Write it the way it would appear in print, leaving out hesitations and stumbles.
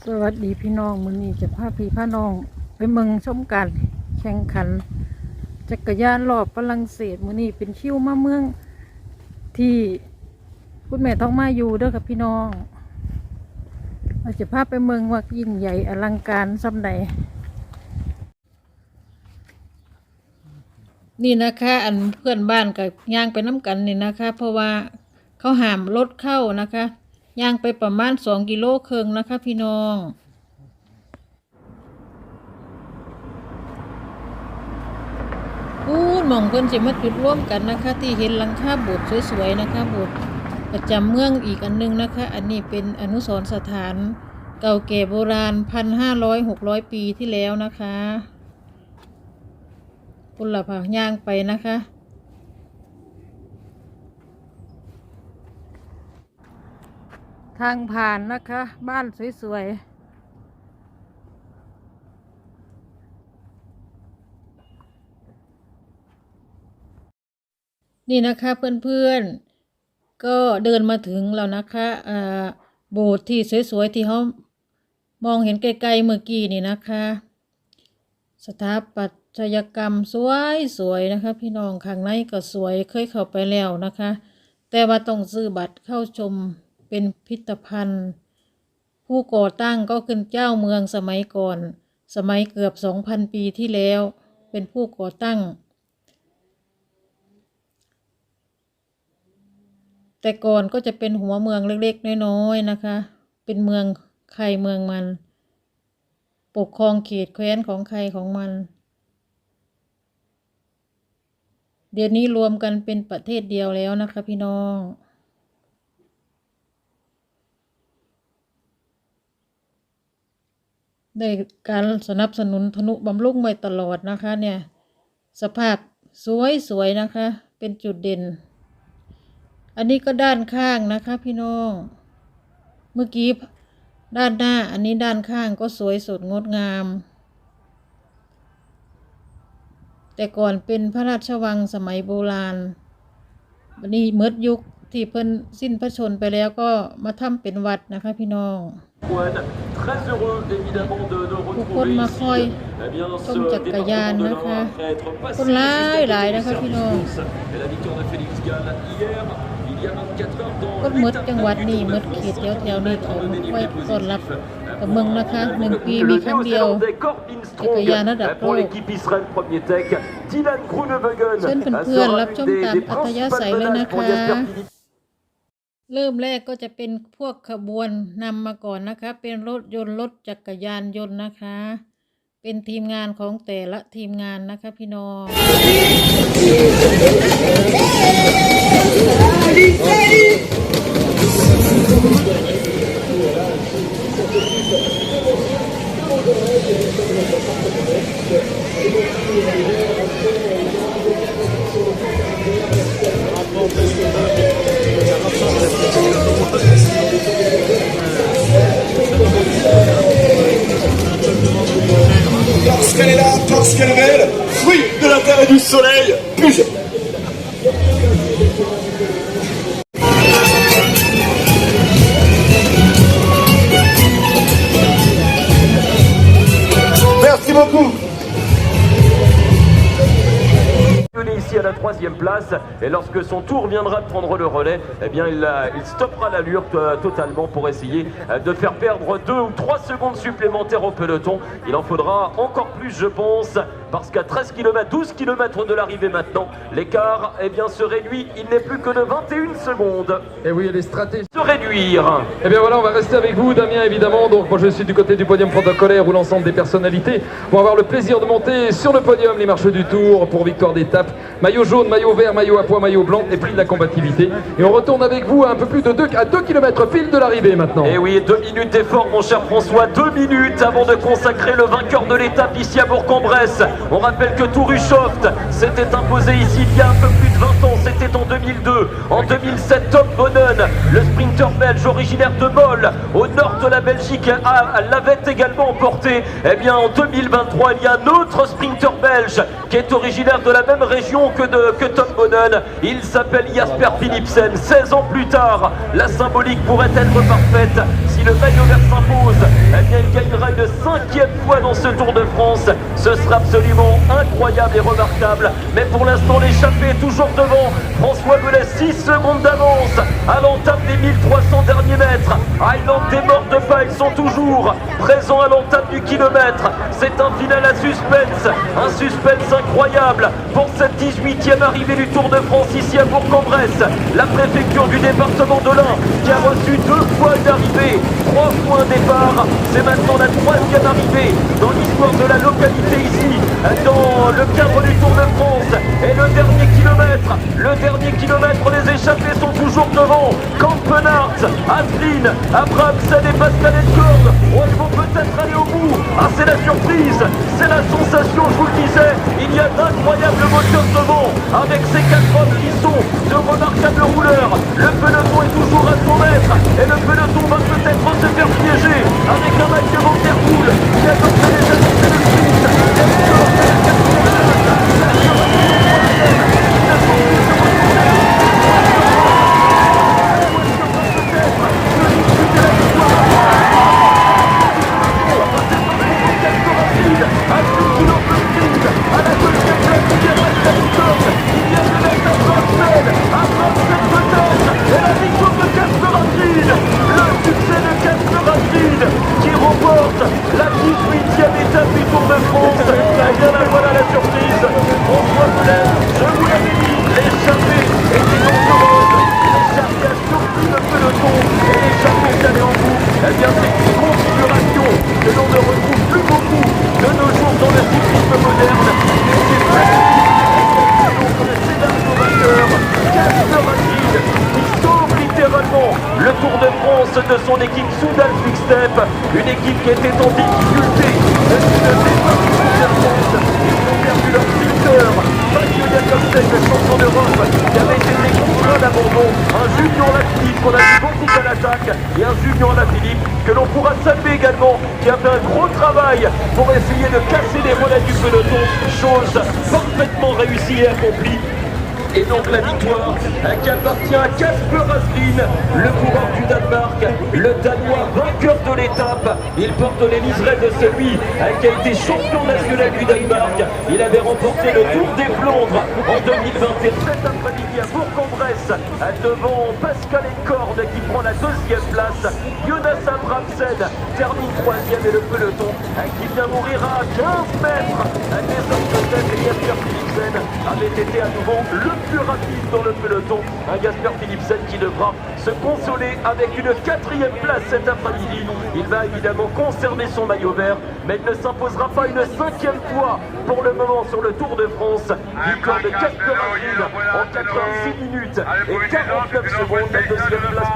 สวัสดีพี่น้องมื้อนี้จะพาพี่พาน้องไปเมืองชมการแข่งขันจักรยานรอบฝรั่งเศสมื้อนี้เป็นคิวมาเมืองที่คุณแม่ท้องมาอยู่เด้อครับพี่น้องเราจะพาไปเมืองว่ายิ่งใหญ่อลังการส่ำใดนี่นะคะอันเพื่อนบ้านกับย่างไปน้ำกันนี่นะคะเพราะว่าเขาห้ามรถเข้านะคะย่างไปประมาณ2 กิโลครึ่งนะคะพี่น้องหม่องเพิ่นจะมาจุดร่วมกันนะคะที่เห็นหลังคาโบสถ์สวยๆนะคะโบสถ์ประจำเมืองอีกอันนึงนะคะอันนี้เป็นอนุสรณ์สถานเก่าแก่โบราณ 1,500-600 ปีที่แล้วนะคะคุณล่ะพะย่างไปนะคะทางผ่านนะคะบ้านสวยๆนี่นะคะเพื่อนๆก็เดินมาถึงแล้วนะคะโบสถ์ที่สวยๆที่เขามองเห็นไกลๆเมื่อกี้นี่นะคะสถาปัตยกรรมสวยๆนะคะพี่น้องข้างในก็สวยเคยเข้าไปแล้วนะคะแต่ว่าต้องซื้อบัตรเข้าชมเป็นพิพิธภัณฑ์ผู้ก่อตั้งก็คือเจ้าเมืองสมัยก่อนสมัยเกือบ 2,000 ปีที่แล้วเป็นผู้ก่อตั้งแต่ก่อนก็จะเป็นหัวเมืองเล็กๆน้อยๆนะคะเป็นเมืองใครเมืองมันปกครองเขตแคว้นของใครของมันเดี๋ยวนี้รวมกันเป็นประเทศเดียวแล้วนะคะพี่น้องได้การสนับสนุนทนุบำรุงไว้ตลอดนะคะเนี่ยสภาพสวยๆนะคะเป็นจุดเด่นอันนี้ก็ด้านข้างนะคะพี่น้องเมื่อกี้ด้านหน้าอันนี้ด้านข้างก็สวยสดงดงามแต่ก่อนเป็นพระราชวังสมัยโบราณวันนี้เมื่อยุคที่เพิ่นสิ้นพระชนไปแล้วก็มาทำเป็นวัดนะคะพี่น้องทุกคนมาคอยชมจักรยานนะคะคนหลายนะคะพี่น้องก็มืดจังหวัดนี้มืดเขตแถวนี้เขาไว้ต้อนรับกับเมืองนะคะ1 ปีมีครั้งเดียวจักรยานระดับโลกเชิญเพื่อนๆรับชมตามอัธยาศัยเลยนะคะเริ่มแรกก็จะเป็นพวกขบวนนำมาก่อนนะคะเป็นรถยนต์รถจักรยานยนต์นะคะเป็นทีมงานของแต่ละทีมงานนะคะพี่น้อง Parce qu'elle est là, parce qu'elle est belle, fruit de la terre et du soleil, plus. Merci beaucoup. Ici à la 3e place, et lorsque son tour viendra de prendre le relais, eh bien il stoppera l'allure totalement pour essayer de faire perdre 2 ou 3 secondes supplémentaires au peloton. Il en faudra encore plus, je pense, parce qu'à 13 km, 12 km de l'arrivée maintenant, l'écart eh bien se réduit, il n'est plus que de 21 secondes. Et oui, les stratégies Se réduire. Eh bien voilà, on va rester avec vous, Damien, évidemment. Donc moi je suis du côté du podium protocolaire où l'ensemble des personnalités vont avoir le plaisir de monter sur le podium les marches du Tour pour victoire d'étape. Maillot jaune, maillot vert, maillot à pois, maillot blanc et prix de la combativité. Et on retourne avec vous à un peu plus de 2 km pile de l'arrivée maintenant. Et oui, 2 minutes d'effort mon cher François, 2 minutes avant de consacrer le vainqueur de l'étape ici à Bourg-en-Bresse. On rappelle que Touruchoft s'était imposé ici il y a un peu plus de 20 ans, c'était en 2002. En 2007, Tom Bonnen, le sprinter belge originaire de Mol, au nord de la Belgique, l'avait également emporté. Eh bien en 2023, il y a un autre sprinter belge qui est originaire de la même région que Tom Bonnen. Il s'appelle Jasper Philipsen. 16 ans plus tard, la symbolique pourrait être parfaite. Si le maillot vert s'impose, eh bien 5e fois dans ce Tour de France. Ce sera absolument incroyable et remarquable. Mais pour l'instant, l'échappée est toujours devant. François Belay, 6 secondes d'avance à l'entame des 1300 derniers mètres. Highland des morts de pas, ils sont toujours présents à l'entame du kilomètre. C'est un final à suspense, un suspense incroyable pour cette 18e arrivée du Tour de France ici à Bourg-en-Bresse. La préfecture du département de l'Ain qui a reçu 2 fois une arrivée, 3 fois un départ. C'est maintenant la 3e arrivée dans l'histoire de la localité ici, dans le cadre du Tour de France. Et le dernier kilomètre, les échappés sont toujours devant. Campenart, Aslin, Abrahamsen et Pascal Edgord. Oh, ils vont peut-être aller au bout. Ah, c'est la surprise, c'est la sensation, je vous le disais. Il y a d'incroyables moteurs devant, avec ces 4 hommes qui sont de remarquables rouleurs. Le peloton est toujours à 100 mètres, et le peloton va peut-être se faire piéger avec un Mathieu Van Der Poel qui a donc déjà quitté le sprint. Qui remporte la 18e étape du Tour de France. Et bien là, voilà la surprise. François Belay, je vous l'avais dit, l'échappée était dangereuse. L'échappée a surpris le peloton et l'échappée est allée en bout. Eh bien, c'est une configuration que l'on ne retrouve plus beaucoup de nos jours dans le cyclisme moderne. Et c'est magnifique. Donc, le scénario vainqueur, Casper Asgreen, qui sauve littéralement le Tour de France de son équipe Soudal Quick-Step, une équipe qui était en difficulté depuis le départ du Tour de France. Ils ont perdu leur leader, Mathieu Jacobsen, le champion d'Europe, qui avait été contraint d'abandon, un Julien Alaphilippe qu'on a vu beaucoup à l'attaque, et un Julien Alaphilippe que l'on pourra saluer également, qui a fait un gros travail pour essayer de casser les relais du peloton, chose parfaitement réussie et accomplie. Et donc la victoire qui appartient à Casper Asgreen, le coureur du Danemark, le Danois vainqueur de l'étape. Il porte les liserés de celui qui a été champion national du Danemark. Il avait remporté le Tour des Flandres en 2021. Cet après-midi à Bourg-en-Bresse, devant Pascal Edgord qui prend la 2e place. Jonas Abrahamsen termine 3e et le peloton qui vient mourir à 15 mètres des hommes de tête. Et Jasper Philipsen avait été à nouveau le plus rapide dans le peloton. Un Jasper Philipsen qui devra se consoler avec une 4e place cet après-midi. Il va évidemment conserver son maillot vert, mais il ne s'imposera pas une 5e fois pour le moment sur le Tour de France. Victoire de Casper Asgreen en 86 minutes et 49 secondes. La 2e place